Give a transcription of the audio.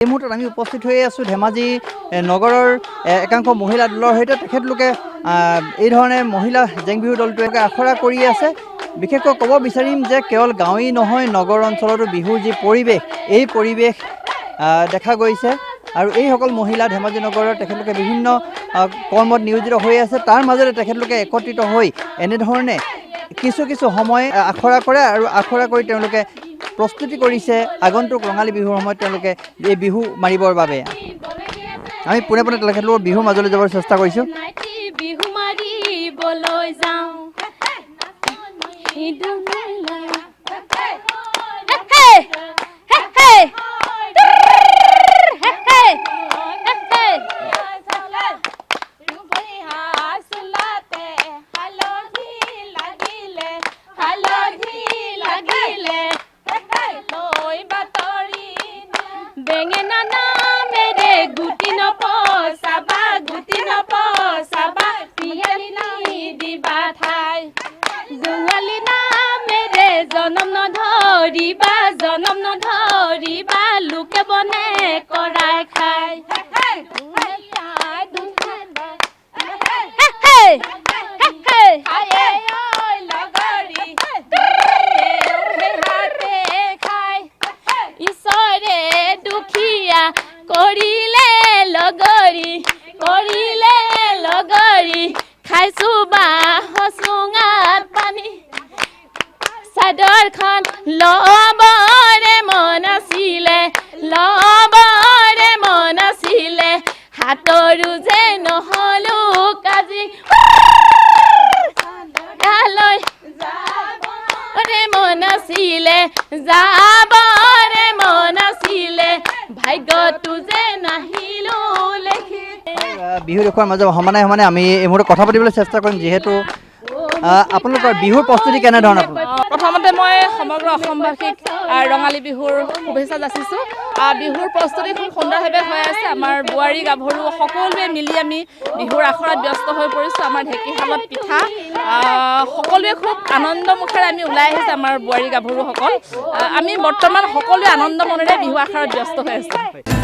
এই মুহূৰ্তত আমি উপস্থিত হৈ আছোঁ ধেমাজি নগৰৰ একাংশ মহিলা দলৰ সৈতে। তেখেতলোকে এই ধৰণে মহিলা জেং বিহু দলটোৱে আখৰা কৰি আছে। বিশেষকৈ ক'ব বিচাৰিম যে কেৱল গাঁৱেই নহয়, নগৰ অঞ্চলতো বিহুৰ যি পৰিৱেশ, এই পৰিৱেশ দেখা গৈছে। আৰু এইসকল মহিলা ধেমাজি নগৰৰ তেখেতলোকে বিভিন্ন কৰ্মত নিয়োজিত হৈ আছে। তাৰ মাজতে তেখেতলোকে একত্ৰিত হৈ এনেধৰণে কিছু সময় আখৰা কৰে আৰু আখৰা কৰি তেওঁলোকে প্ৰস্তুতি কৰিছে আগন্তুক ৰঙালী বিহুৰ সময়ত তেওঁলোকে এই বিহু মাৰিবৰ বাবে। আমি পোনে পোনে তেখেতলোকৰ বিহুৰ মাজলৈ যাবৰ চেষ্টা কৰিছোঁ। বিহু মাৰিবলৈ যাওঁ বেঙেনা নামেৰে গুটি নপচাবা, গুটি নপচাবা, পিয়ালি দিবা ঠাই। জোঙালী নামেৰে জনম নধৰিবা, জনম নধৰিবা, লোকে বনে কৰাই খাই। ঈশ্বৰে দুখীয়া কৰিলে লগৰী, কৰিলে লগৰী, খাইছো বাঁহৰ চুঙাত পানী। চাদৰখন ল'বৰে মন আছিলে, ল'বৰে মন আছিলে, হাতৰো যে নহ'লো কাজি। তালৈ যাবৰে মন আছিলে, যাবৰে মন আছিলে, ভাগ্যটো যে নাহিলো লেখি। বিহু দেখুৱাৰ মাজত সমানে সমানে আমি এই মুহূৰ্তত কথা পাতিবলৈ চেষ্টা কৰিম। যিহেতু আপোনালোকৰ বিহুৰ প্ৰস্তুতি কেনেধৰণৰ? প্ৰথমতে মই সমগ্ৰ অসমবাসীক ৰঙালী বিহুৰ শুভেচ্ছা যাচিছোঁ। বিহুৰ প্ৰস্তুতি খুব সুন্দৰভাৱে হৈ আছে। আমাৰ বোৱাৰী গাভৰু সকলোৱে মিলি আমি বিহুৰ আখৰাত ব্যস্ত হৈ পৰিছোঁ। আমাৰ ঢেঁকীশালত পিঠা সকলোৱে খুব আনন্দমুখেৰে আমি ওলাই আহিছে। আমাৰ বোৱাৰী গাভৰুসকল আমি বৰ্তমান সকলোৱে আনন্দ মনেৰে বিহু আখৰাত ব্যস্ত হৈ আছোঁ।